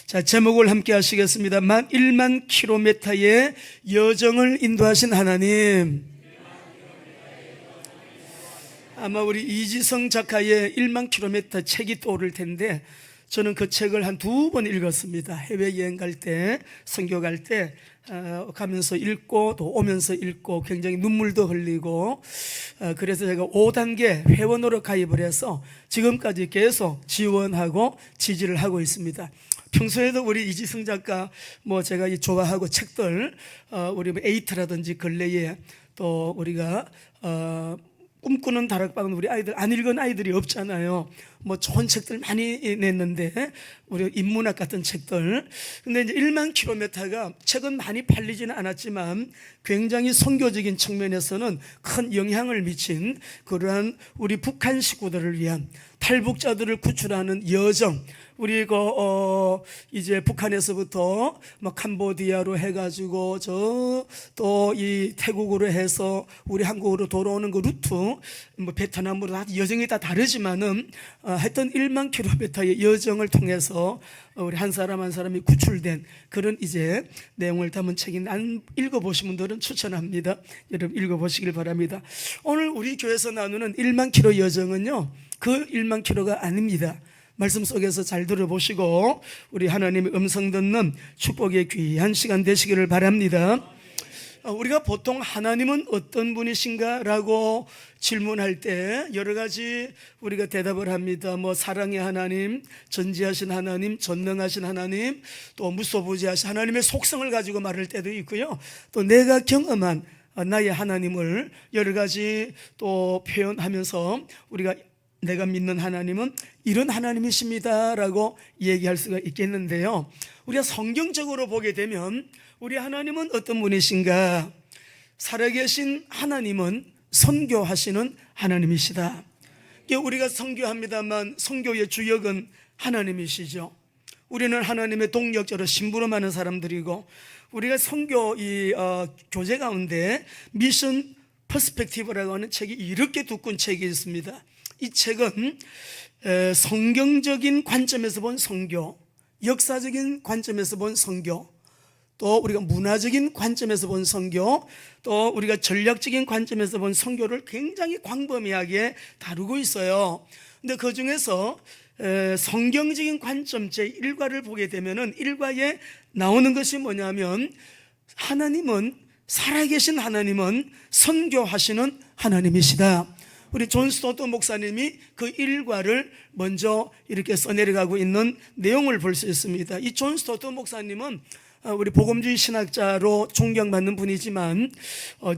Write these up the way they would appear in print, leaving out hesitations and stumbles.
자, 제목을 함께 하시겠습니다. 1만 킬로미터의 여정을 인도하신 하나님. 아마 우리 이지성 작가의 1만 킬로미터 책이 떠오를 텐데, 저는 그 책을 한 2번 읽었습니다. 해외여행 갈 때, 선교 갈 때 가면서 읽고 또 오면서 읽고 굉장히 눈물도 흘리고, 그래서 제가 5단계 회원으로 가입을 해서 지금까지 계속 지원하고 지지를 하고 있습니다. 평소에도 우리 이지성 작가 제가 좋아하고 책들, 우리 에이트라든지 근래에 또 우리가 꿈꾸는 다락방은 우리 아이들 안 읽은 아이들이 없잖아요. 좋은 책들 많이 냈는데, 우리 인문학 같은 책들. 근데 이제 1만 킬로미터가 책은 많이 팔리지는 않았지만 굉장히 선교적인 측면에서는 큰 영향을 미친 그러한 우리 북한 식구들을 위한 탈북자들을 구출하는 여정. 우리 이제 북한에서부터 캄보디아로 해가지고 또 이 태국으로 해서 우리 한국으로 돌아오는 그 루트, 베트남으로 다 여정이 다 다르지만은 하여튼 1만 킬로미터의 여정을 통해서 우리 한 사람 한 사람이 구출된 그런 이제 내용을 담은 책인데, 안 읽어보신 분들은 추천합니다. 여러분 읽어보시길 바랍니다. 오늘 우리 교회에서 나누는 1만 킬로 여정은요, 그 1만 킬로가 아닙니다. 말씀 속에서 잘 들어보시고 우리 하나님의 음성 듣는 축복의 귀한 시간 되시기를 바랍니다. 우리가 보통 하나님은 어떤 분이신가 라고 질문할 때 여러 가지 우리가 대답을 합니다. 사랑의 하나님, 전지하신 하나님, 전능하신 하나님, 또 무소부지하신 하나님의 속성을 가지고 말할 때도 있고요, 또 내가 경험한 나의 하나님을 여러 가지 또 표현하면서 우리가 내가 믿는 하나님은 이런 하나님이십니다 라고 얘기할 수가 있겠는데요, 우리가 성경적으로 보게 되면 우리 하나님은 어떤 분이신가? 살아계신 하나님은 선교하시는 하나님이시다. 우리가 선교합니다만 선교의 주역은 하나님이시죠. 우리는 하나님의 동력자로 심부름하는 사람들이고, 우리가 선교 교재 가운데 미션 퍼스펙티브라고 하는 책이 이렇게 두꺼운 책이 있습니다. 이 책은 성경적인 관점에서 본 선교, 역사적인 관점에서 본 선교, 또 우리가 문화적인 관점에서 본 선교, 또 우리가 전략적인 관점에서 본 선교를 굉장히 광범위하게 다루고 있어요. 근데 그 중에서 성경적인 관점 제1과를 보게 되면은 1과에 나오는 것이 뭐냐면, 하나님은, 살아계신 하나님은 선교하시는 하나님이시다. 우리 존 스토트 목사님이 그 1과를 먼저 이렇게 써내려가고 있는 내용을 볼 수 있습니다. 이 존 스토트 목사님은 우리 복음주의 신학자로 존경받는 분이지만,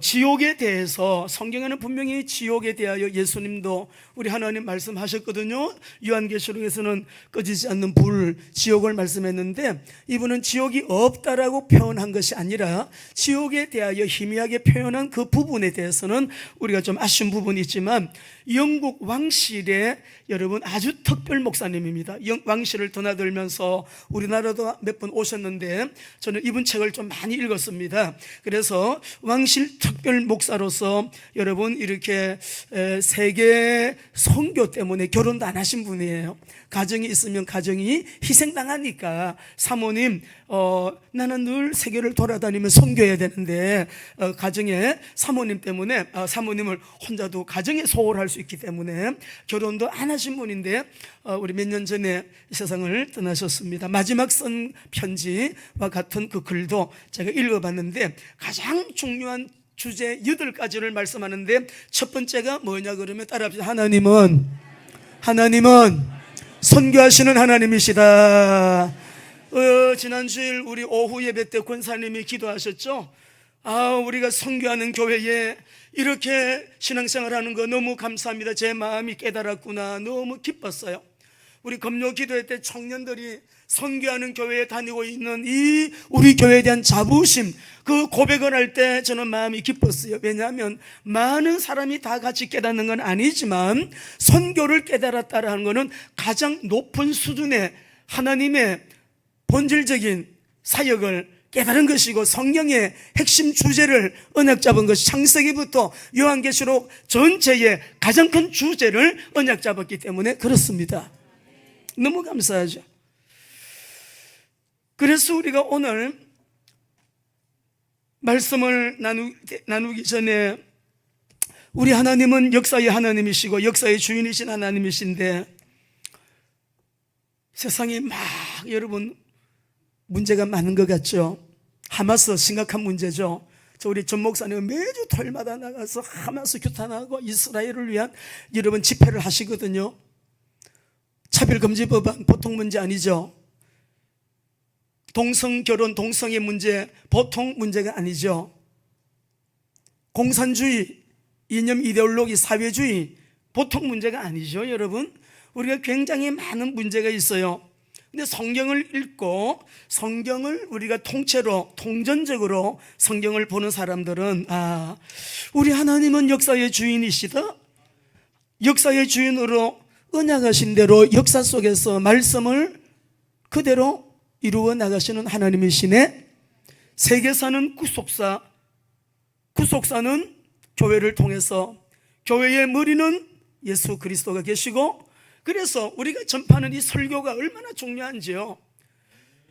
지옥에 대해서, 성경에는 분명히 지옥에 대하여 예수님도 우리 하나님 말씀하셨거든요. 요한계시록에서는 꺼지지 않는 불, 지옥을 말씀했는데, 이분은 지옥이 없다라고 표현한 것이 아니라 지옥에 대하여 희미하게 표현한 그 부분에 대해서는 우리가 좀 아쉬운 부분이 있지만, 영국 왕실의 여러분 아주 특별 목사님입니다. 왕실을 드나들면서 우리나라도 몇 번 오셨는데 저는 이분 책을 좀 많이 읽었습니다. 그래서 왕실 특별 목사로서 여러분 이렇게 세계 선교 때문에 결혼도 안 하신 분이에요. 가정이 있으면 가정이 희생당하니까 사모님, 나는 늘 세계를 돌아다니며 선교해야 되는데 가정에 사모님 때문에 사모님을 혼자도 가정에 소홀할 수 있기 때문에 결혼도 안 하신 분인데, 우리 몇 년 전에 세상을 떠나셨습니다. 마지막 쓴 편지와 같은 그 글도 제가 읽어봤는데, 가장 중요한 주제 8가지를 말씀하는데, 첫 번째가 뭐냐 그러면 따라합시다. 하나님은 선교하시는 하나님이시다. 지난주일 우리 오후 예배 때 권사님이 기도하셨죠. 우리가 선교하는 교회에 이렇게 신앙생활 하는 거 너무 감사합니다. 제 마음이 깨달았구나. 너무 기뻤어요. 우리 금요 기도회 때 청년들이 선교하는 교회에 다니고 있는 이 우리 교회에 대한 자부심, 그 고백을 할 때 저는 마음이 기뻤어요. 왜냐하면 많은 사람이 다 같이 깨닫는 건 아니지만 선교를 깨달았다라는 것은 가장 높은 수준의 하나님의 본질적인 사역을 깨달은 것이고, 성경의 핵심 주제를 언약 잡은 것이 창세기부터 요한계시록 전체의 가장 큰 주제를 언약 잡았기 때문에 그렇습니다. 너무 감사하죠. 그래서 우리가 오늘 말씀을 나누기 전에 우리 하나님은 역사의 하나님이시고 역사의 주인이신 하나님이신데 세상에 막 여러분 문제가 많은 것 같죠? 하마스 심각한 문제죠. 우리 전 목사님은 매주 토요일마다 나가서 하마스 규탄하고 이스라엘을 위한 여러분 집회를 하시거든요. 차별금지법안 보통 문제 아니죠. 동성결혼, 동성의 문제 보통 문제가 아니죠. 공산주의, 이념 이데올로기, 사회주의 보통 문제가 아니죠. 여러분, 우리가 굉장히 많은 문제가 있어요. 근데 성경을 읽고 성경을 우리가 통째로 통전적으로 성경을 보는 사람들은 우리 하나님은 역사의 주인이시다. 역사의 주인으로 언약하신 대로 역사 속에서 말씀을 그대로 이루어 나가시는 하나님이시네. 세계사는 구속사는 교회를 통해서, 교회의 머리는 예수 그리스도가 계시고, 그래서 우리가 전파하는 이 설교가 얼마나 중요한지요.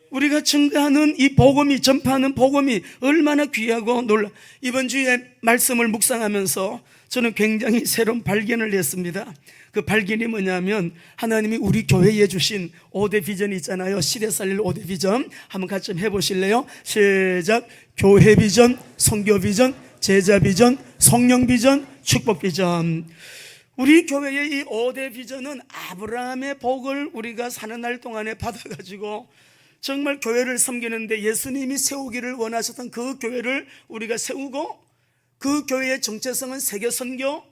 우리가 증거하는 이 복음이, 전파하는 복음이 얼마나 귀하고 놀라. 이번 주에 말씀을 묵상하면서 저는 굉장히 새로운 발견을 했습니다. 그 발견이 뭐냐면 하나님이 우리 교회에 주신 5대 비전이 있잖아요. 시대 살릴 5대 비전 한번 같이 좀 해보실래요? 시작. 교회 비전, 선교 비전, 제자 비전, 성령 비전, 축복 비전. 우리 교회의 이 5대 비전은 아브라함의 복을 우리가 사는 날 동안에 받아가지고 정말 교회를 섬기는데 예수님이 세우기를 원하셨던 그 교회를 우리가 세우고, 그 교회의 정체성은 세계 선교,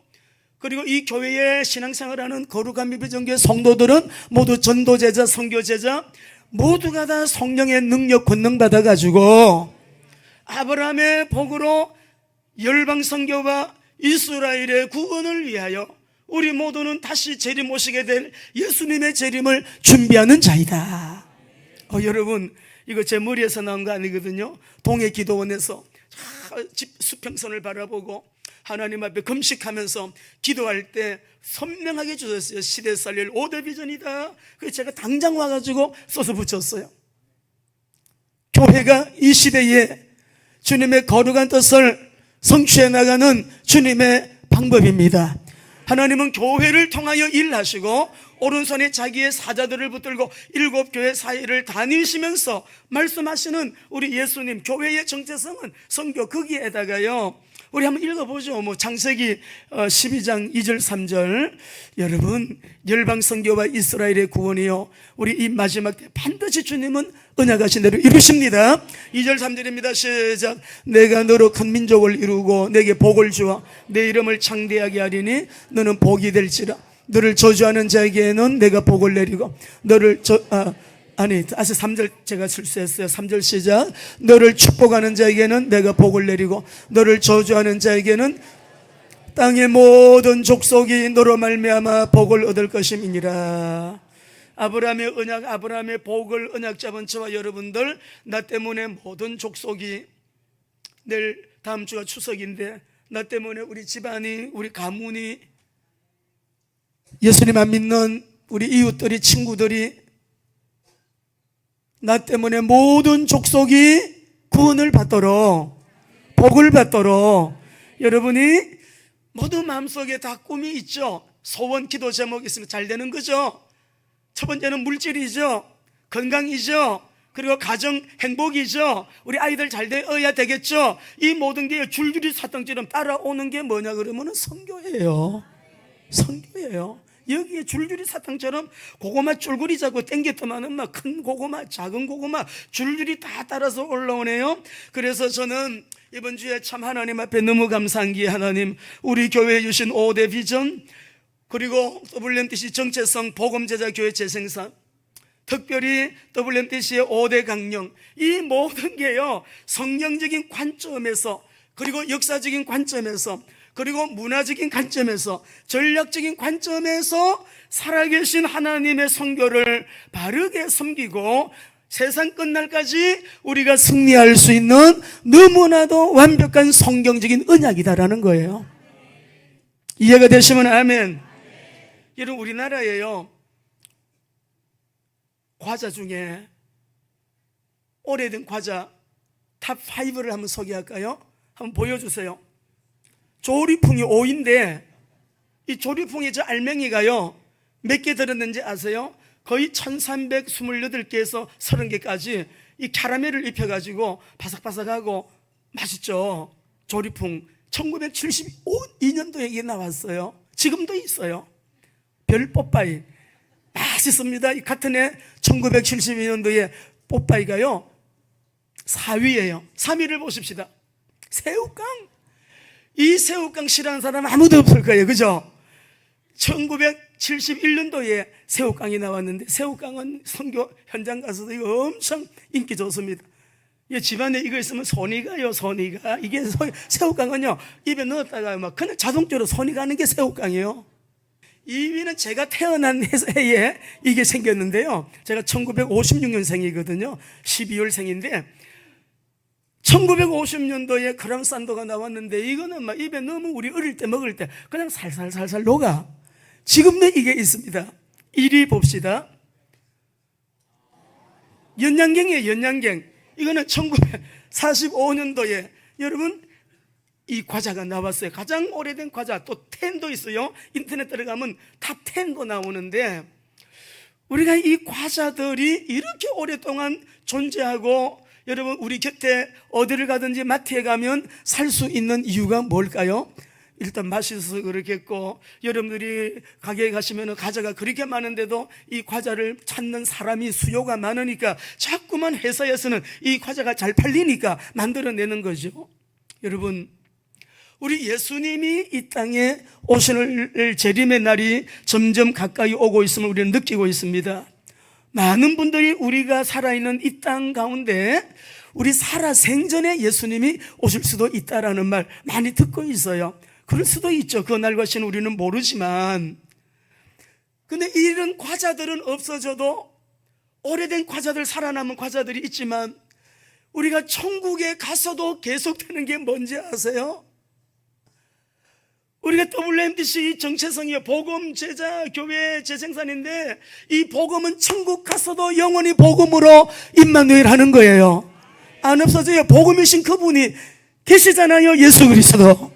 그리고 이 교회의 신앙생활하는 거룩한 미비전교회 성도들은 모두 전도제자, 선교제자 모두가 다 성령의 능력 권능 받아가지고 아브라함의 복으로 열방 선교와 이스라엘의 구원을 위하여 우리 모두는 다시 재림 오시게 될 예수님의 재림을 준비하는 자이다. 여러분, 이거 제 머리에서 나온 거 아니거든요. 동해 기도원에서 수평선을 바라보고 하나님 앞에 금식하면서 기도할 때 선명하게 주셨어요. 시대 살릴 5대 비전이다. 그래서 제가 당장 와가지고 써서 붙였어요. 교회가 이 시대에 주님의 거룩한 뜻을 성취해 나가는 주님의 방법입니다. 하나님은 교회를 통하여 일하시고 오른손에 자기의 사자들을 붙들고 7교회 사이를 다니시면서 말씀하시는 우리 예수님, 교회의 정체성은 선교, 거기에다가요 우리 한번 읽어보죠. 창세기 12장 2절 3절. 여러분, 열방 선교와 이스라엘의 구원이요, 우리 이 마지막 때 반드시 주님은 언약하신 대로 이루십니다. 2절 3절입니다. 시작. 내가 너로 큰 민족을 이루고 내게 복을 주어 내 이름을 창대하게 하리니 너는 복이 될지라. 너를 저주하는 자에게는 내가 복을 내리고 너를 3절 제가 실수했어요. 3절 시작. 너를 축복하는 자에게는 내가 복을 내리고 너를 저주하는 자에게는 땅의 모든 족속이 너로 말미암아 복을 얻을 것임이니라. 아브라함의 언약, 아브라함의 복을 언약 잡은 저와 여러분들, 나 때문에 모든 족속이, 내일 다음 주가 추석인데 나 때문에 우리 집안이, 우리 가문이, 예수님 안 믿는 우리 이웃들이, 친구들이, 나 때문에 모든 족속이 구원을 받도록, 복을 받도록, 여러분이 모두 마음속에 다 꿈이 있죠. 소원, 기도 제목이 있으면 잘 되는 거죠. 첫 번째는 물질이죠. 건강이죠. 그리고 가정 행복이죠. 우리 아이들 잘 되어야 되겠죠. 이 모든 게 줄줄이 사탕처럼 따라오는 게 뭐냐 그러면 선교예요. 선교예요. 여기에 줄줄이 사탕처럼 고구마 줄거리 잡고 땡겼더만은 막 큰 고구마, 작은 고구마 줄줄이 다 따라서 올라오네요. 그래서 저는 이번 주에 참 하나님 앞에 너무 감사한 게, 하나님 우리 교회에 주신 5대 비전, 그리고 WMTC 정체성 복음제자 교회 재생산, 특별히 WMTC의 5대 강령, 이 모든 게요 성경적인 관점에서, 그리고 역사적인 관점에서, 그리고 문화적인 관점에서, 전략적인 관점에서 살아계신 하나님의 선교를 바르게 섬기고 세상 끝날까지 우리가 승리할 수 있는 너무나도 완벽한 성경적인 언약이다라는 거예요. 이해가 되시면 아멘. 여러분, 우리나라에요 과자 중에 오래된 과자 탑 5를 한번 소개할까요? 한번 보여주세요. 조리풍이 5인데 이 조리풍의 저 알맹이가요 몇 개 들었는지 아세요? 거의 1328개에서 30개까지 이 캐러멜을 입혀가지고 바삭바삭하고 맛있죠. 조리풍 1972년도에 이게 나왔어요. 지금도 있어요. 별 뽀빠이 맛있습니다. 이 같은 해 1972년도에 뽀빠이가요 4위예요 3위를 보십시다. 새우깡. 이 새우깡 싫어하는 사람 아무도 없을 거예요. 그죠? 1971년도에 새우깡이 나왔는데 새우깡은 선교 현장 가서도 이거 엄청 인기 좋습니다. 집안에 이거 있으면 손이 가요. 손이 가. 이게 새우깡은요 입에 넣었다가 막 그냥 자동적으로 손이 가는 게 새우깡이에요. 2위는 제가 태어난 해에 이게 생겼는데요. 제가 1956년생이거든요 12월생인데 1950년도에 크람산도가 나왔는데 이거는 막 입에 넣으면 우리 어릴 때 먹을 때 그냥 살살살살 녹아. 지금도 이게 있습니다. 1위 봅시다. 연양갱이에요. 연양갱. 이거는 1945년도에 여러분 이 과자가 나왔어요. 가장 오래된 과자. 또 10도 있어요. 인터넷 들어가면 탑 10도 나오는데 우리가 이 과자들이 이렇게 오랫동안 존재하고 여러분 우리 곁에 어디를 가든지 마트에 가면 살 수 있는 이유가 뭘까요? 일단 맛있어서 그렇겠고 여러분들이 가게에 가시면 과자가 그렇게 많은데도 이 과자를 찾는 사람이 수요가 많으니까 자꾸만 회사에서는 이 과자가 잘 팔리니까 만들어내는 거죠. 여러분 우리 예수님이 이 땅에 오실 재림의 날이 점점 가까이 오고 있음을 우리는 느끼고 있습니다. 많은 분들이 우리가 살아있는 이 땅 가운데 우리 살아 생전에 예수님이 오실 수도 있다라는 말 많이 듣고 있어요. 그럴 수도 있죠. 그 날과 시는 우리는 모르지만 근데 이런 과자들은 없어져도 오래된 과자들 살아남은 과자들이 있지만 우리가 천국에 가서도 계속되는 게 뭔지 아세요? 우리가 WMDC 정체성이 복음 제자 교회 재생산인데 이 복음은 천국 가서도 영원히 복음으로 임마누엘 하는 거예요. 안 없어져요. 복음이신 그분이 계시잖아요. 예수 그리스도.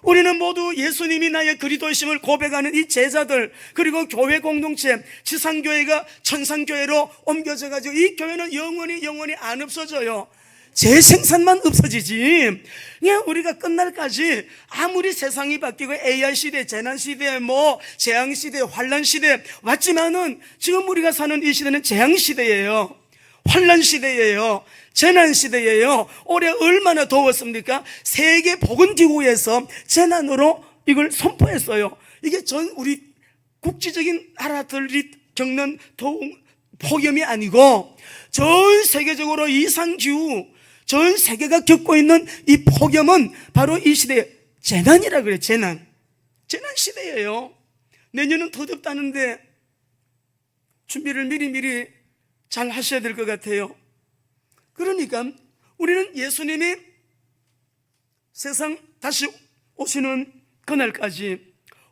우리는 모두 예수님이 나의 그리스도이심을 고백하는 이 제자들 그리고 교회 공동체 지상교회가 천상교회로 옮겨져 가지고 이 교회는 영원히 안 없어져요. 재생산만 없어지지 그냥 우리가 끝날까지 아무리 세상이 바뀌고 AI 시대, 재난 시대, 재앙 시대, 환란 시대 왔지만은 지금 우리가 사는 이 시대는 재앙 시대예요. 환란 시대예요. 재난 시대예요. 올해 얼마나 더웠습니까? 세계 보건기구에서 재난으로 이걸 선포했어요. 이게 전 우리 국제적인 나라들이 겪는 폭염이 아니고 전 세계적으로 이상기후 전 세계가 겪고 있는 이 폭염은 바로 이 시대의 재난이라 그래요. 재난 시대예요. 내년은 더 덥다는데 준비를 미리 잘 하셔야 될 것 같아요. 그러니까 우리는 예수님이 세상 다시 오시는 그날까지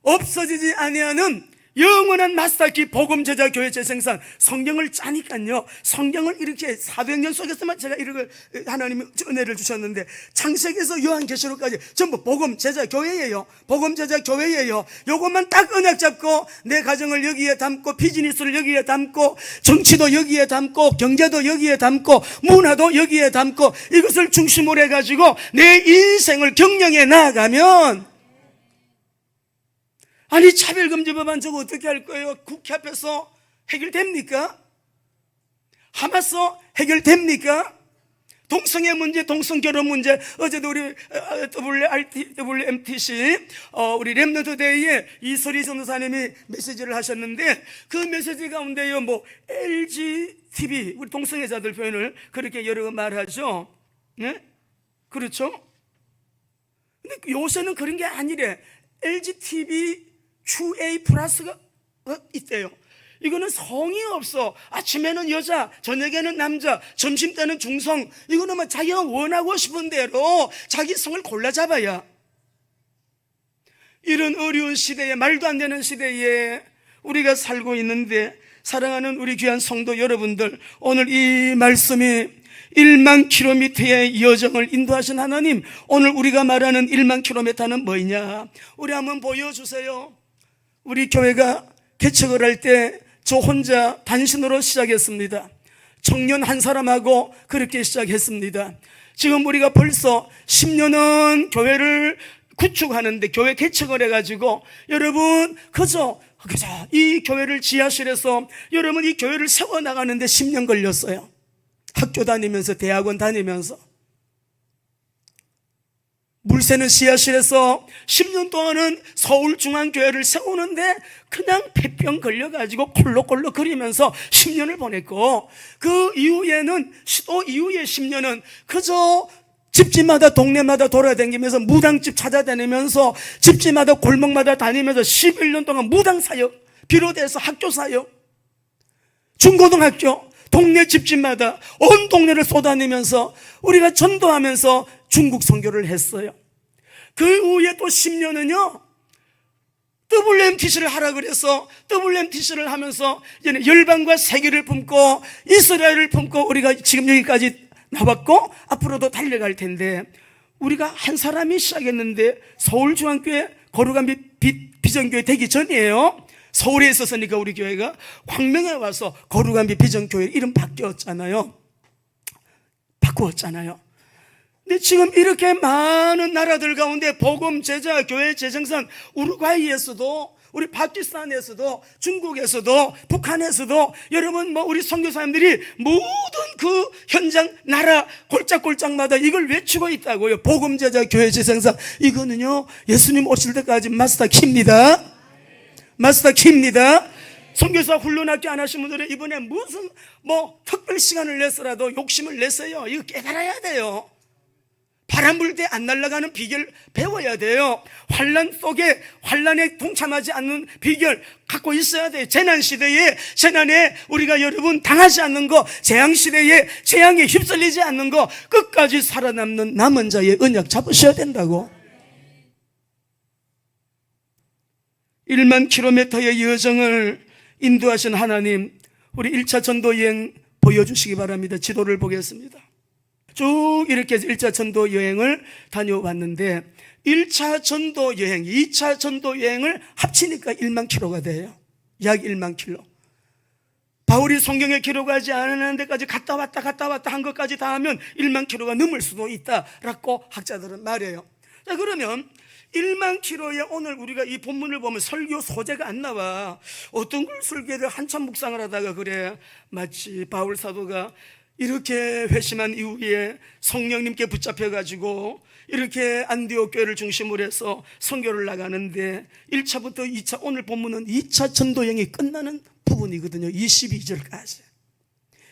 없어지지 아니하는 영원한 마스터키 복음 제자 교회 재생산 성경을 짜니까요. 성경을 이렇게 400년 속에서만 제가 이렇게 하나님이 은혜를 주셨는데 창세기에서 요한계시록까지 전부 복음 제자 교회예요. 복음 제자 교회예요. 요것만 딱 언약 잡고 내 가정을 여기에 담고 비즈니스를 여기에 담고 정치도 여기에 담고 경제도 여기에 담고 문화도 여기에 담고 이것을 중심으로 해가지고 내 인생을 경영해 나아가면 아니 차별금지법안 저거 어떻게 할 거예요? 국회 앞에서 해결됩니까? 하마스 해결됩니까? 동성애 문제, 동성결혼 문제 어제도 우리 WMTC 우리 렘넌트 데이에 이소리 전도사님이 메시지를 하셨는데 그 메시지 가운데요 LGTB 우리 동성애자들 표현을 그렇게 여러 말하죠. 네? 그렇죠? 근데 요새는 그런 게 아니래. LGTB QA 플러스가 있대요. 이거는 성이 없어. 아침에는 여자, 저녁에는 남자, 점심때는 중성. 이거는 뭐 자기가 원하고 싶은 대로 자기 성을 골라 잡아야. 이런 어려운 시대에 말도 안 되는 시대에 우리가 살고 있는데 사랑하는 우리 귀한 성도 여러분들 오늘 이 말씀이 1만 킬로미터의 여정을 인도하신 하나님, 오늘 우리가 말하는 1만 킬로미터는 뭐냐? 우리 한번 보여주세요. 우리 교회가 개척을 할 때 저 혼자 단신으로 시작했습니다. 청년 한 사람하고 그렇게 시작했습니다. 지금 우리가 벌써 10년은 교회를 구축하는데, 교회 개척을 해가지고 여러분 그저 이 교회를 지하실에서 여러분 이 교회를 세워나가는데 10년 걸렸어요. 학교 다니면서, 대학원 다니면서. 물새는 지하실에서 10년 동안은 서울중앙교회를 세우는데 그냥 폐병 걸려가지고 콜록콜록 거리면서 10년을 보냈고, 그 이후에는, 또 이후에 10년은 그저 집집마다 동네마다 돌아다니면서 무당집 찾아다니면서 집집마다 골목마다 다니면서 11년 동안 무당사역 비롯해서 학교사역, 중고등학교, 동네 집집마다 온 동네를 쏘다니면서 우리가 전도하면서 중국 선교를 했어요. 그 후에 또 10년은요 WMTC를 하라 그래서 WMTC를 하면서 이제는 열방과 세계를 품고 이스라엘을 품고 우리가 지금 여기까지 나왔고 앞으로도 달려갈 텐데, 우리가 한 사람이 시작했는데 서울중앙교회 거룩한 빛 비전교회 되기 전이에요. 서울에 있었으니까 우리 교회가 광명에 와서 거룩한 빛 비전교회 이름 바꾸었잖아요. 근데 지금 이렇게 많은 나라들 가운데 복음 제자 교회 재생산, 우루과이에서도, 우리 파키스탄에서도, 중국에서도, 북한에서도 여러분 우리 선교사님들이 모든 그 현장 나라 골짝골짝마다 이걸 외치고 있다고요. 복음 제자 교회 재생산. 이거는요 예수님 오실 때까지 마스터 키입니다. 선교사 훈련학교 안 하신 분들은 이번에 무슨 특별 시간을 내서라도 욕심을 내세요. 이거 깨달아야 돼요. 바람 불 때 안 날아가는 비결 배워야 돼요. 환난 속에 환난에 동참하지 않는 비결 갖고 있어야 돼요. 재난시대에 재난에 우리가 여러분 당하지 않는 거, 재앙시대에 재앙에 휩쓸리지 않는 거, 끝까지 살아남는 남은 자의 언약 잡으셔야 된다고. 1만 킬로미터의 여정을 인도하신 하나님, 우리 1차 전도 여행 보여주시기 바랍니다. 지도를 보겠습니다. 쭉 이렇게 해서 1차 전도 여행을 다녀왔는데 1차 전도 여행, 2차 전도 여행을 합치니까 1만 킬로가 돼요. 약 1만 킬로. 바울이 성경에 기록하지 않은 데까지 갔다 왔다 한 것까지 다 하면 1만 킬로가 넘을 수도 있다라고 학자들은 말해요. 자, 그러면 1만 킬로에 오늘 우리가 이 본문을 보면 설교 소재가 안 나와. 어떤 걸 설교를 한참 묵상을 하다가 그래, 마치 바울 사도가 이렇게 회심한 이후에 성령님께 붙잡혀가지고 이렇게 안디옥 교회를 중심으로 해서 선교를 나가는데 1차부터 2차, 오늘 본문은 2차 전도여행이 끝나는 부분이거든요. 22절까지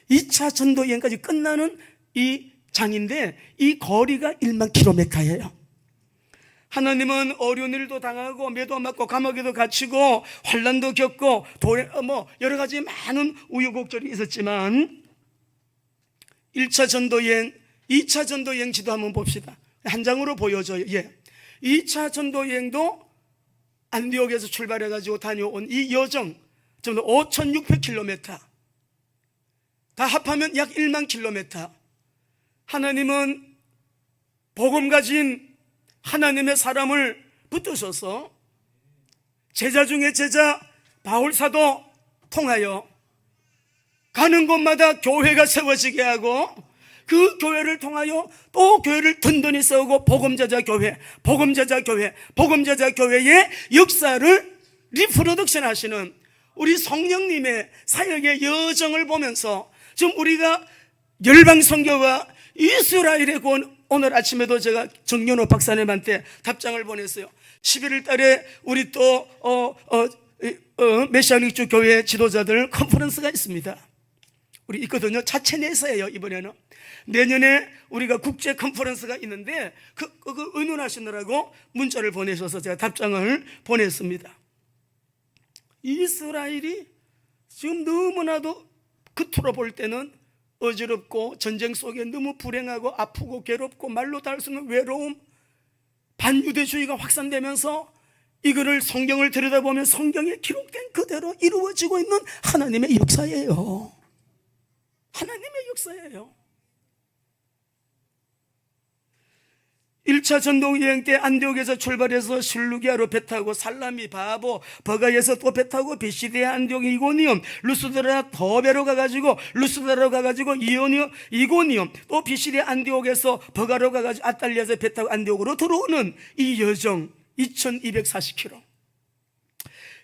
2차 전도여행까지 끝나는 이 장인데 이 거리가 1만 킬로미터예요. 하나님은 어려운 일도 당하고 매도 맞고 감옥에도 갇히고 환난도 겪고 여러 가지 많은 우여곡절이 있었지만 1차 전도여행, 2차 전도여행 지도 한번 봅시다. 한 장으로 보여줘요. 2차 전도여행도 안디옥에서 출발해가지고 다녀온 이 여정, 5,600km, 다 합하면 약 1만 킬로미터. 하나님은 복음 가진 하나님의 사람을 붙드셔서 제자 중에 제자 바울 사도 통하여 가는 곳마다 교회가 세워지게 하고 그 교회를 통하여 또 교회를 든든히 세우고 복음제자 교회의 역사를 리프로덕션 하시는 우리 성령님의 사역의 여정을 보면서 지금 우리가 열방 선교와 이스라엘의 구원, 오늘 아침에도 제가 정연호 박사님한테 답장을 보냈어요. 11월 달에 우리 또 메시아닉주 교회 지도자들 컨퍼런스가 있습니다. 우리 있거든요. 차체내에서예요. 이번에는 내년에 우리가 국제 컨퍼런스가 있는데 그 의논하시느라고 문자를 보내셔서 제가 답장을 보냈습니다. 이스라엘이 지금 너무나도 겉으로 볼 때는 어지럽고 전쟁 속에 너무 불행하고 아프고 괴롭고 말로 다 할 수 없는 외로움, 반유대주의가 확산되면서 이거를 성경을 들여다보면 성경에 기록된 그대로 이루어지고 있는 하나님의 역사예요. 하나님의 역사예요. 1차 전도여행 때 안디옥에서 출발해서 실루기아로 배 타고 살라미, 바보, 버가에서 또 배 타고 비시디아, 안디옥, 이고니움, 루스드라, 더베로 가가지고 루스드라로 가가지고 이고니움, 또 비시디아, 안디옥에서 버가로 가가지고 아탈리아에서 배 타고 안디옥으로 들어오는 이 여정 2240km.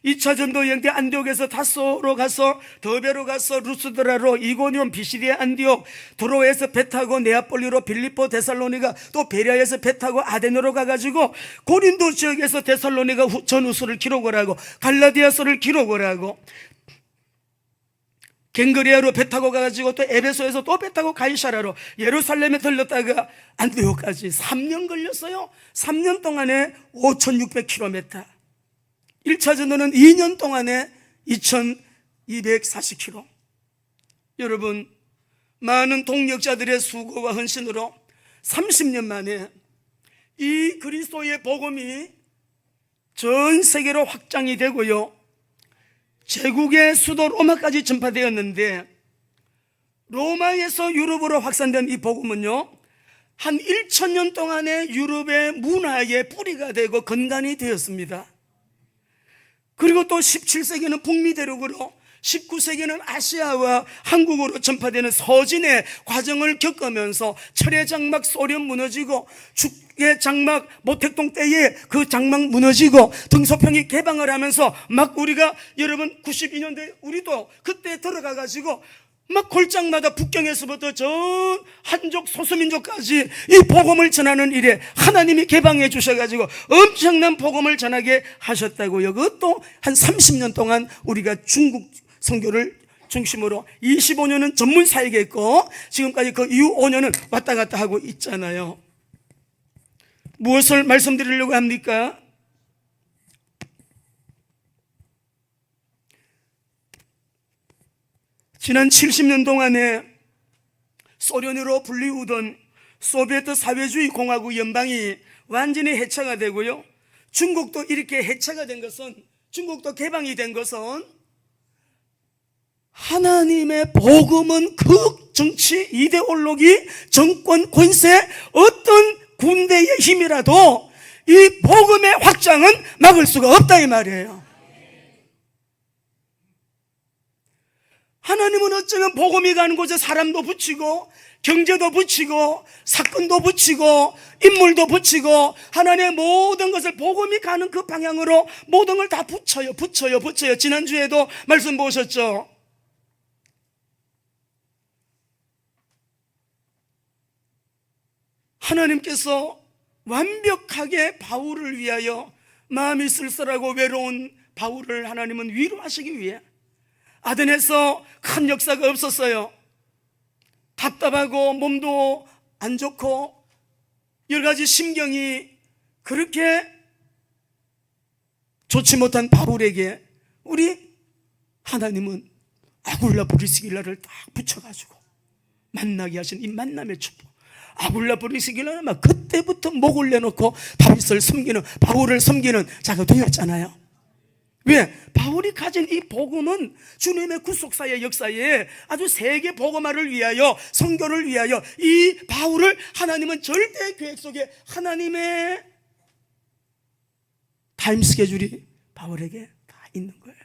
2차 전도 여행 때 안디옥에서 다소로 가서 더베로 가서 루스드라로 이고니온, 비시디아, 안디옥, 도로에서 배 타고 네아폴리로 빌립보, 데살로니가, 또 베레아에서 배 타고 아데노로 가가지고 고린도 지역에서 데살로니가 전후서를 기록을 하고 갈라디아서를 기록을 하고 갱그리아로 배 타고 가가지고 또 에베소에서 또 배 타고 가이사라로 예루살렘에 들렀다가 안디옥까지 3년 걸렸어요. 3년 동안에 5600km. 1차 전도는 2년 동안에 2240km. 여러분, 많은 동력자들의 수고와 헌신으로 30년 만에 이 그리스도의 복음이 전 세계로 확장이 되고요, 제국의 수도 로마까지 전파되었는데, 로마에서 유럽으로 확산된 이 복음은요, 한 1000년 동안의 유럽의 문화의 뿌리가 되고 근간이 되었습니다. 그리고 또 17세기는 북미 대륙으로, 19세기는 아시아와 한국으로 전파되는 서진의 과정을 겪으면서 철의 장막 소련 무너지고, 죽의 장막 모택동 때에 그 장막 무너지고 등소평이 개방을 하면서 막 우리가, 여러분 92년대 우리도 그때 들어가가지고 막 골장마다 북경에서부터 전 한족 소수민족까지 이 복음을 전하는 일에 하나님이 개방해 주셔가지고 엄청난 복음을 전하게 하셨다고요. 그것도 한 30년 동안 우리가 중국 선교를 중심으로 25년은 전문 사역에 있고, 지금까지 그 이후 5년은 왔다 갔다 하고 있잖아요. 무엇을 말씀드리려고 합니까? 지난 70년 동안에 소련으로 불리우던 소비에트 사회주의 공화국 연방이 완전히 해체가 되고요, 중국도 이렇게 해체가 된 것은, 중국도 개방이 된 것은 하나님의 복음은 그 정치, 이데올로기, 정권, 권세, 어떤 군대의 힘이라도 이 복음의 확장은 막을 수가 없다 이 말이에요. 하나님은 어쩌면 복음이 가는 곳에 사람도 붙이고 경제도 붙이고 사건도 붙이고 인물도 붙이고 하나님의 모든 것을 복음이 가는 그 방향으로 모든 걸 다 붙여요. 지난주에도 말씀 보셨죠? 하나님께서 완벽하게 바울을 위하여, 마음이 쓸쓸하고 외로운 바울을 하나님은 위로하시기 위해 아덴에서 큰 역사가 없었어요. 답답하고 몸도 안 좋고 여러 가지 심경이 그렇게 좋지 못한 바울에게 우리 하나님은 아굴라 브리스길라를 딱 붙여가지고 만나게 하신 이 만남의 축복. 아굴라 브리스길라는 막 그때부터 목을 내놓고 다윗을 섬기는, 바울을 섬기는 자가 되었잖아요. 왜? 바울이 가진 이 복음은 주님의 구속사의 역사에 아주 세계 복음화를 위하여, 선교를 위하여 이 바울을 하나님은 절대 계획 속에 하나님의 타임 스케줄이 바울에게 다 있는 거예요.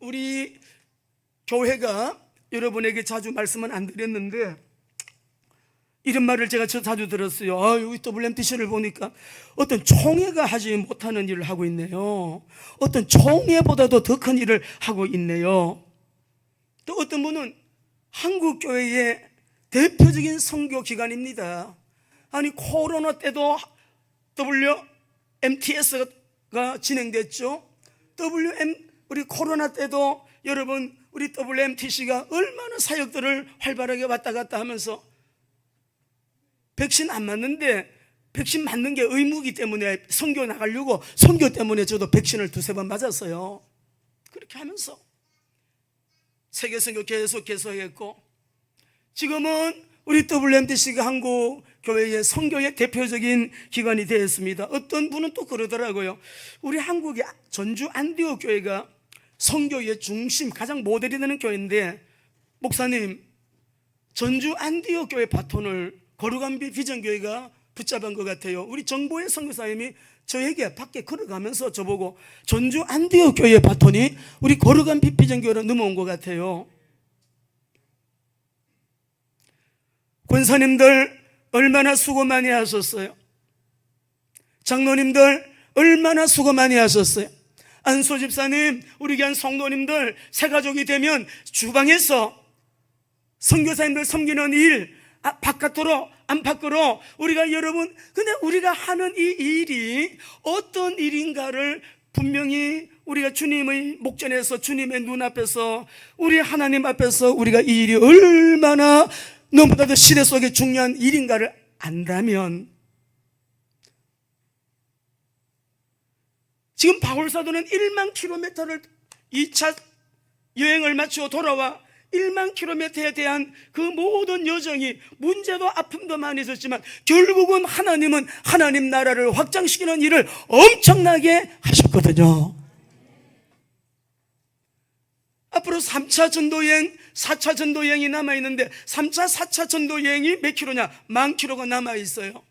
우리 교회가 여러분에게 자주 말씀은 안 드렸는데, 이런 말을 제가 자주 들었어요. 여기 WMTC를 보니까 어떤 총회가 하지 못하는 일을 하고 있네요. 어떤 총회보다도 더 큰 일을 하고 있네요. 또 어떤 분은 한국교회의 대표적인 선교기관입니다. 아니, 코로나 때도 WMTS가 진행됐죠. 우리 코로나 때도 여러분, 우리 WMTC가 얼마나 사역들을 활발하게 왔다 갔다 하면서, 백신 안 맞는데 백신 맞는 게 의무이기 때문에 선교 나가려고, 선교 때문에 저도 백신을 2-3번 맞았어요. 그렇게 하면서 세계 선교 계속해서 했고, 지금은 우리 WMTC가 한국 교회의 선교의 대표적인 기관이 되었습니다. 어떤 분은 또 그러더라고요. 우리 한국의 전주 안디옥 교회가 선교의 중심, 가장 모델이 되는 교회인데, 목사님, 전주 안디옥 교회 바톤을 거룩한 비전교회가 붙잡은 것 같아요. 우리 정보의 선교사님이 저에게 밖에 걸어가면서 저보고 전주 안디옥 교회 바톤이 우리 거룩한 비전교회로 넘어온 것 같아요. 권사님들 얼마나 수고 많이 하셨어요. 장로님들 얼마나 수고 많이 하셨어요. 안소 집사님, 우리 교한 성도님들 새가족이 되면 주방에서 선교사님들 섬기는 일 바깥으로 안팎으로 우리가 여러분, 근데 우리가 하는 이 일이 어떤 일인가를 분명히 우리가 주님의 목전에서 주님의 눈앞에서 우리 하나님 앞에서 우리가 이 일이 얼마나 너무나도 시대 속에 중요한 일인가를 안다면, 지금 바울사도는 1만 킬로미터를 2차 여행을 마치고 돌아와 1만 킬로미터에 대한 그 모든 여정이 문제도 아픔도 많이 있었지만 결국은 하나님은 하나님 나라를 확장시키는 일을 엄청나게 하셨거든요. 앞으로 3차 전도여행, 4차 전도여행이 남아있는데 3차, 4차 전도여행이 몇 킬로냐? 10,000킬로가 남아있어요.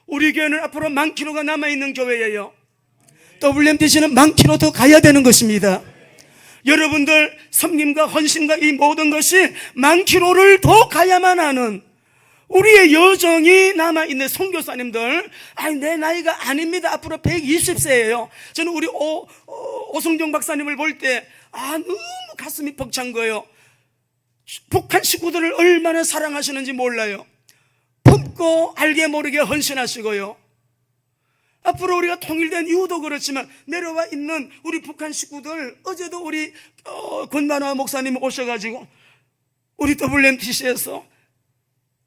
우리 교회는 앞으로 10,000킬로가 남아있는 교회예요. WMDC는 10,000킬로 더 가야 되는 것입니다. 여러분들 섬김과 헌신과 이 모든 것이 10,000킬로를 더 가야만 하는 우리의 여정이 남아있는 선교사님들, 내 나이가 아닙니다. 앞으로 120세예요. 저는 우리 오성정 박사님을 볼 때 너무 가슴이 벅찬 거예요. 북한 식구들을 얼마나 사랑하시는지 몰라요. 품고 알게 모르게 헌신하시고요. 앞으로 우리가 통일된 이유도 그렇지만 내려와 있는 우리 북한 식구들, 어제도 우리 권만화 목사님 오셔가지고 우리 WMTC에서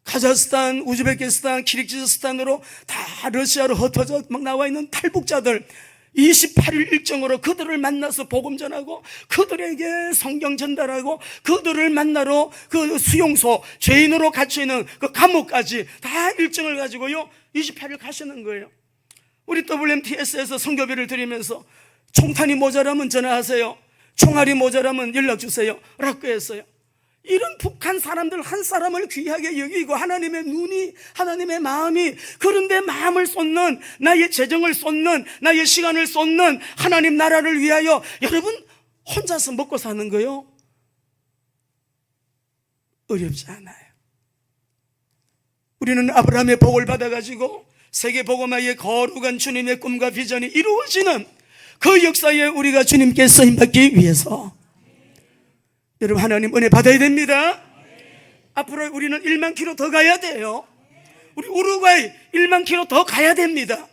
카자흐스탄, 우즈베키스탄, 키르기즈스탄으로 다 러시아로 흩어져 막 나와 있는 탈북자들 28일 일정으로 그들을 만나서 복음 전하고 그들에게 성경 전달하고 그들을 만나러 그 수용소, 죄인으로 갇혀있는 그 감옥까지 다 일정을 가지고요 28일 가시는 거예요. 우리 WMTS에서 선교비를 드리면서 총탄이 모자라면 전화하세요, 총알이 모자라면 연락주세요 라고 했어요. 이런 북한 사람들 한 사람을 귀하게 여기고 하나님의 눈이, 하나님의 마음이, 그런데 마음을 쏟는, 나의 재정을 쏟는, 나의 시간을 쏟는 하나님 나라를 위하여 여러분 혼자서 먹고 사는 거요 어렵지 않아요. 우리는 아브라함의 복을 받아가지고 세계 복음화의 거룩한 주님의 꿈과 비전이 이루어지는 그 역사에 우리가 주님께 쓰임받기 위해서 여러분 하나님 은혜 받아야 됩니다. 앞으로 우리는 1만 킬로 더 가야 돼요. 우리 우루과이 1만 킬로 더 가야 됩니다.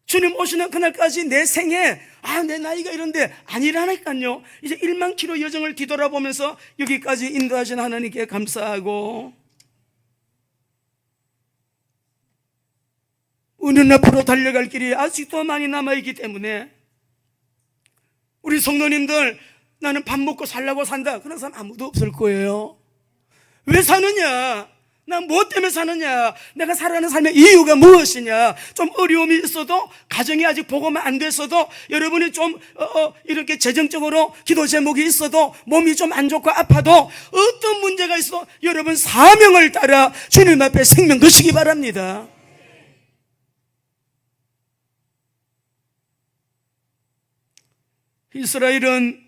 주님 오시는 그날까지 내 생에 내 나이가 이런데 아니라니까요. 이제 1만 킬로 여정을 뒤돌아보면서 여기까지 인도하신 하나님께 감사하고, 우리는 앞으로 달려갈 길이 아직도 많이 남아있기 때문에 우리 성도님들, 나는 밥 먹고 살라고 산다 그런 사람 아무도 없을 거예요. 왜 사느냐? 난 무엇 때문에 사느냐? 내가 살아가는 삶의 이유가 무엇이냐? 좀 어려움이 있어도, 가정이 아직 복음화 안 됐어도, 여러분이 좀 이렇게 재정적으로 기도 제목이 있어도, 몸이 좀 안 좋고 아파도, 어떤 문제가 있어도 여러분 사명을 따라 주님 앞에 생명 거시기 바랍니다. 이스라엘은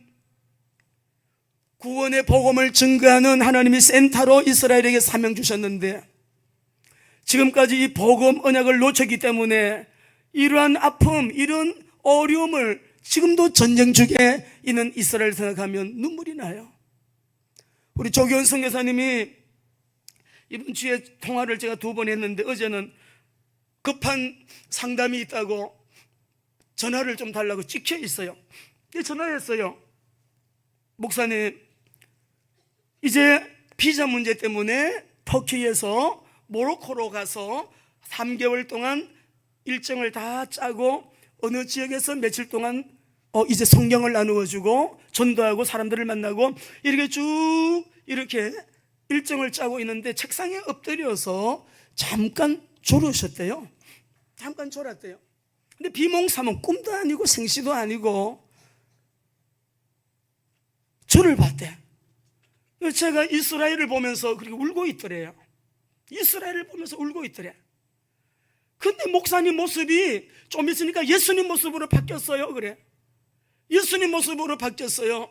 구원의 복음을 증거하는 하나님이 센터로 이스라엘에게 사명 주셨는데, 지금까지 이 복음 언약을 놓쳤기 때문에 이러한 아픔, 이런 어려움을 지금도 전쟁 중에 있는 이스라엘 생각하면 눈물이 나요. 우리 조기훈 선교사님이 이번 주에 통화를 제가 2번 했는데, 어제는 급한 상담이 있다고 전화를 좀 달라고 찍혀 있어요. 전화했어요. 목사님, 이제 비자 문제 때문에 터키에서 모로코로 가서 3개월 동안 일정을 다 짜고 어느 지역에서 며칠 동안 이제 성경을 나누어주고 전도하고 사람들을 만나고 이렇게 쭉 이렇게 일정을 짜고 있는데 책상에 엎드려서 잠깐 졸으셨대요. 잠깐 졸았대요. 근데 비몽사몽, 꿈도 아니고 생시도 아니고 저를 봤대. 제가 이스라엘을 보면서 그렇게 울고 있더래요. 이스라엘을 보면서 울고 있더래. 근데 목사님 모습이 좀 있으니까 예수님 모습으로 바뀌었어요. 그래, 예수님 모습으로 바뀌었어요.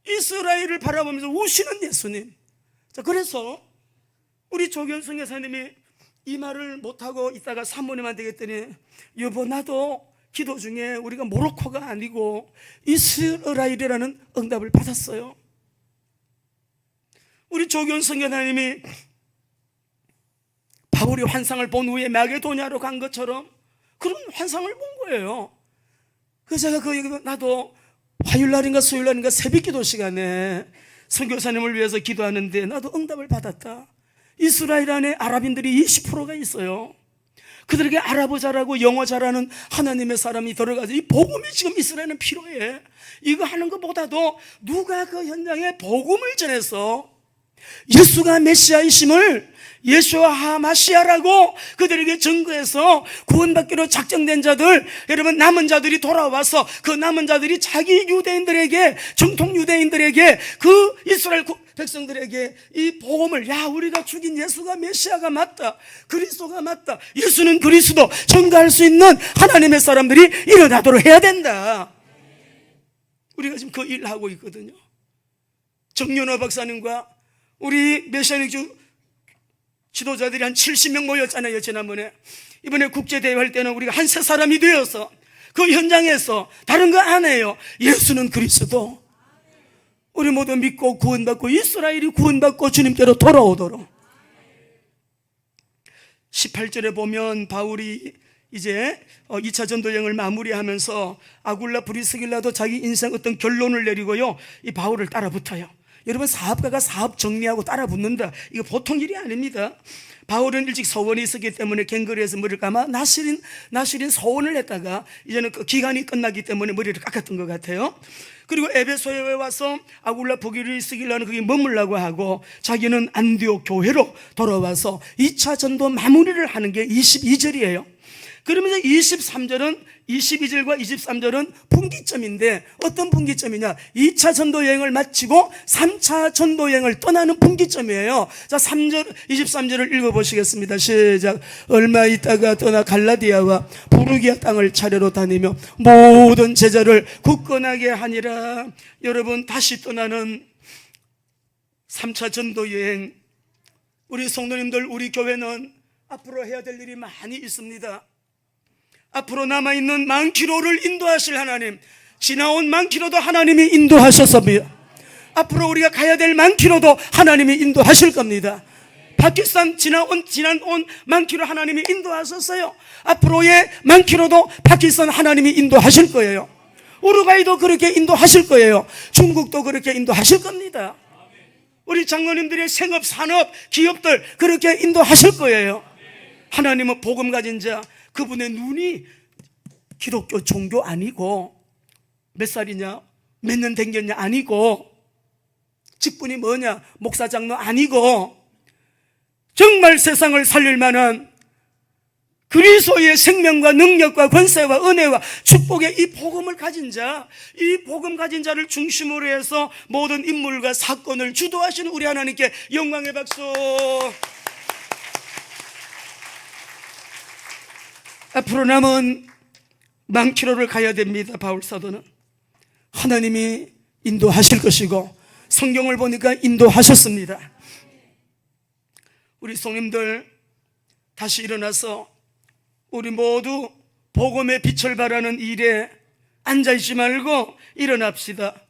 이스라엘을 바라보면서 우시는 예수님. 자, 그래서 우리 조견성 여사님이 이 말을 못하고 있다가 사모님한테 했더니, 여보, 나도 기도 중에 우리가 모로코가 아니고 이스라엘이라는 응답을 받았어요. 우리 조견성 여사님이 바울이 환상을 본 후에 마게도냐로 간 것처럼 그런 환상을 본 거예요. 그래서 제가 그 얘기, 나도 화요일날인가 수요일날인가 새벽 기도 시간에 선교사님을 위해서 기도하는데 나도 응답을 받았다. 이스라엘 안에 아랍인들이 20%가 있어요. 그들에게 아랍어 잘하고 영어 잘하는 하나님의 사람이 들어가서 이 복음이 지금 이스라엘은 필요해. 이거 하는 것보다도 누가 그 현장에 복음을 전해서 예수가 메시아이심을 예수와 하마시아라고 그들에게 증거해서 구원받기로 작정된 자들, 여러분, 남은 자들이 돌아와서 그 남은 자들이 자기 유대인들에게, 정통 유대인들에게, 그 이스라엘 백성들에게 이 복음을, 야, 우리가 죽인 예수가 메시아가 맞다, 그리스도가 맞다, 예수는 그리스도 증거할 수 있는 하나님의 사람들이 일어나도록 해야 된다. 우리가 지금 그 일을 하고 있거든요. 정윤호 박사님과 우리 메시아닉 지도자들이 한 70명 모였잖아요, 지난번에. 이번에 국제대회 할 때는 우리가 한 세 사람이 되어서 그 현장에서 다른 거 안 해요. 예수는 그리스도, 우리 모두 믿고 구원받고 이스라엘이 구원받고 주님께로 돌아오도록. 18절에 보면 바울이 이제 2차 전도여행을 마무리하면서 아굴라 브리스길라도 자기 인생 어떤 결론을 내리고요, 이 바울을 따라 붙어요. 여러분, 사업가가 사업 정리하고 따라 붙는다, 이거 보통 일이 아닙니다. 바울은 일찍 서원이 있었기 때문에 갱거리에서 머리를 감아 나시린 서원을 했다가 이제는 그 기간이 끝나기 때문에 머리를 깎았던 것 같아요. 그리고 에베소에 와서 아굴라 브리스길라는 거기 머물라고 하고 자기는 안디옥 교회로 돌아와서 2차 전도 마무리를 하는 게 22절이에요. 그러면서 22절과 23절은 분기점인데, 어떤 분기점이냐, 2차 전도여행을 마치고 3차 전도여행을 떠나는 분기점이에요. 자, 23절을 읽어보시겠습니다. 시작. 얼마 있다가 떠나 갈라디아와 부르기아 땅을 차례로 다니며 모든 제자를 굳건하게 하니라. 여러분, 다시 떠나는 3차 전도여행, 우리 성도님들, 우리 교회는 앞으로 해야 될 일이 많이 있습니다. 앞으로 남아있는 10,000km를 인도하실 하나님, 지나온 10,000km도 하나님이 인도하셨습니다. 앞으로 우리가 가야 될 10,000km도 하나님이 인도하실 겁니다. 파키스탄 지난 10,000km 하나님이 인도하셨어요. 앞으로의 10,000km도 파키스탄 하나님이 인도하실 거예요. 우루과이도 그렇게 인도하실 거예요. 중국도 그렇게 인도하실 겁니다. 우리 장로님들의 생업, 산업, 기업들 그렇게 인도하실 거예요. 하나님은 복음 가진 자, 그분의 눈이 기독교 종교 아니고 몇 살이냐, 몇 년 댕겼냐 아니고, 직분이 뭐냐, 목사 장로 아니고, 정말 세상을 살릴 만한 그리스도의 생명과 능력과 권세와 은혜와 축복의 이 복음을 가진 자, 이 복음 가진 자를 중심으로 해서 모든 인물과 사건을 주도하시는 우리 하나님께 영광의 박수. 앞으로 남은 10,000km를 가야 됩니다. 바울 사도는 하나님이 인도하실 것이고 성경을 보니까 인도하셨습니다. 우리 성님들 다시 일어나서 우리 모두 복음의 빛을 발하는 일에 앉아있지 말고 일어납시다.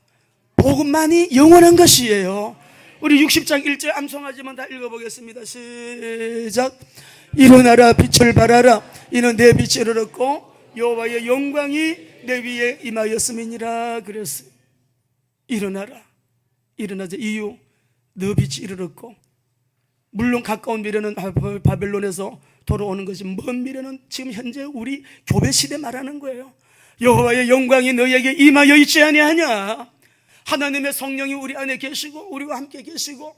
복음만이 영원한 것이에요. 우리 60장 1절 암송하지만 다 읽어보겠습니다. 시작. 일어나라, 빛을 발하라, 이는 내 빛이 이르렀고 여호와의 영광이 내 위에 임하였음이니라 그랬어요. 일어나라, 일어나자. 이유, 너 빛이 이르렀고, 물론 가까운 미래는 바벨론에서 돌아오는 것이, 먼 미래는 지금 현재 우리 교회 시대 말하는 거예요. 여호와의 영광이 너에게 임하여 있지 아니하냐. 하나님의 성령이 우리 안에 계시고 우리와 함께 계시고,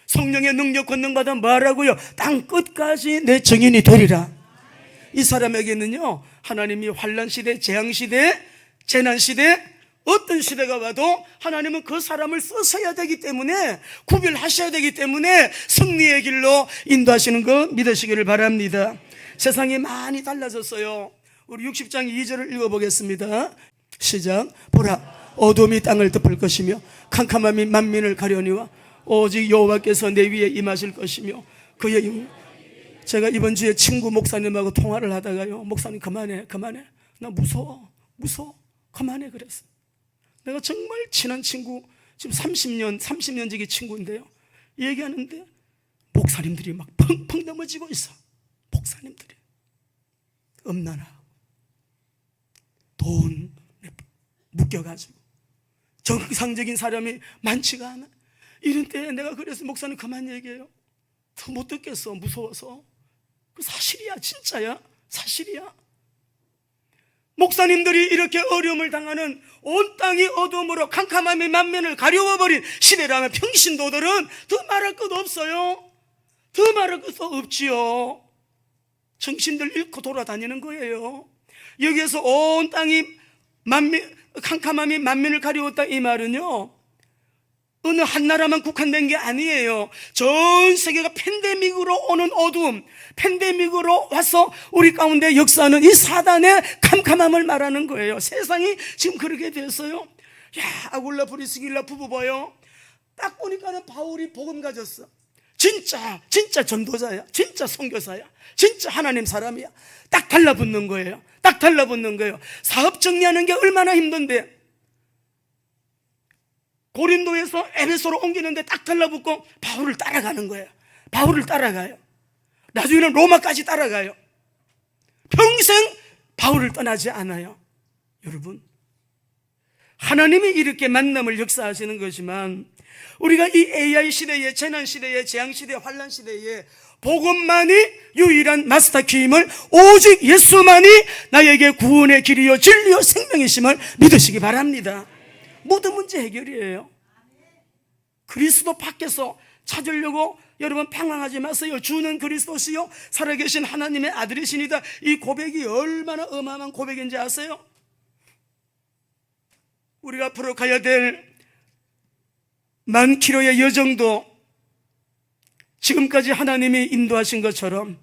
성령의 능력 권능받아 말하고요, 땅 끝까지 내 증인이 되리라. 이 사람에게는요, 하나님이 환난시대, 재앙시대, 재난시대, 어떤 시대가 와도 하나님은 그 사람을 쓰셔야 되기 때문에, 구별하셔야 되기 때문에 승리의 길로 인도하시는 거 믿으시기를 바랍니다. 세상이 많이 달라졌어요. 우리 60장 2절을 읽어보겠습니다. 시작. 보라, 어둠이 땅을 덮을 것이며 캄캄함이 만민을 가려니와 오직 여호와께서 내 위에 임하실 것이며 그의 제가 이번 주에 친구 목사님하고 통화를 하다가요, 목사님 그만해 나 무서워 그만해 그랬어. 내가 정말 친한 친구, 지금 30년 지기 친구인데요, 얘기하는데 목사님들이 막 펑펑 넘어지고 있어. 목사님들이 음란하고 돈 묶여가지고 정상적인 사람이 많지가 않아. 이런 때에 내가 그래서 목사님 그만 얘기해요. 더 못 듣겠어, 무서워서. 그 사실이야, 진짜야, 사실이야. 목사님들이 이렇게 어려움을 당하는, 온 땅이 어둠으로 캄캄함이 만면을 가려워버린 시대라면 평신도들은 더 말할 것 없어요. 더 말할 것 없지요. 정신들 잃고 돌아다니는 거예요. 여기에서 온 땅이 캄캄함이 만면을 가려웠다, 이 말은요, 어느 한 나라만 국한된 게 아니에요. 전 세계가 팬데믹으로 오는 어둠, 팬데믹으로 와서 우리 가운데 역사하는 이 사단의 캄캄함을 말하는 거예요. 세상이 지금 그렇게 됐어요. 야, 아굴라 브리스길라 부부 봐요. 딱 보니까는 바울이 복음 가졌어. 진짜 전도자야, 진짜 선교사야, 진짜 하나님 사람이야. 딱 달라붙는 거예요. 딱 달라붙는 거예요. 사업 정리하는 게 얼마나 힘든데, 고린도에서 에베소로 옮기는데 딱 달라붙고 바울을 따라가는 거예요. 바울을 따라가요. 나중에는 로마까지 따라가요. 평생 바울을 떠나지 않아요. 여러분, 하나님이 이렇게 만남을 역사하시는 거지만, 우리가 이 AI 시대에, 재난 시대에, 재앙 시대에, 환란 시대에 복음만이 유일한 마스터 키임을, 오직 예수만이 나에게 구원의 길이요 진리요 생명이심을 믿으시기 바랍니다. 모든 문제 해결이에요. 그리스도 밖에서 찾으려고 여러분 방황하지 마세요. 주는 그리스도시요 살아계신 하나님의 아들이시니다. 이 고백이 얼마나 어마어마한 고백인지 아세요? 우리가 앞으로 가야 될 10,000km의 여정도 지금까지 하나님이 인도하신 것처럼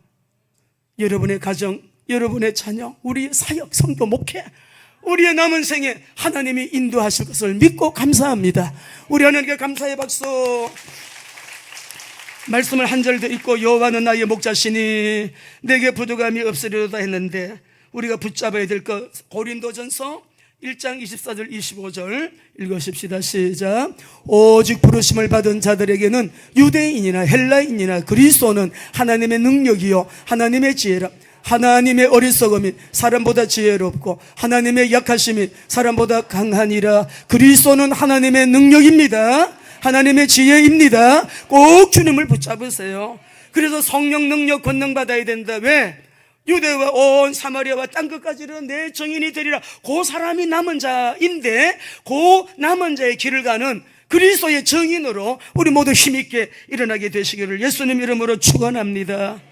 여러분의 가정, 여러분의 자녀, 우리의 사역, 성도, 목회, 우리의 남은 생에 하나님이 인도하실 것을 믿고 감사합니다. 우리 하나님께 감사의 박수. 말씀을 한 절 더 읽고, 여호와는 나의 목자시니 내게 부족함이 없으리로다 했는데, 우리가 붙잡아야 될 것, 고린도전서 1장 24절 25절 읽으십시다. 시작. 오직 부르심을 받은 자들에게는 유대인이나 헬라인이나 그리스도는 하나님의 능력이요 하나님의 지혜라. 하나님의 어리석음이 사람보다 지혜롭고 하나님의 약하심이 사람보다 강하니라. 그리스도는 하나님의 능력입니다. 하나님의 지혜입니다. 꼭 주님을 붙잡으세요. 그래서 성령 능력 권능 받아야 된다. 왜? 유대와 온 사마리아와 땅끝까지는 내 정인이 되리라. 그 사람이 남은 자인데, 그 남은 자의 길을 가는 그리스도의 정인으로 우리 모두 힘있게 일어나게 되시기를 예수님 이름으로 축원합니다.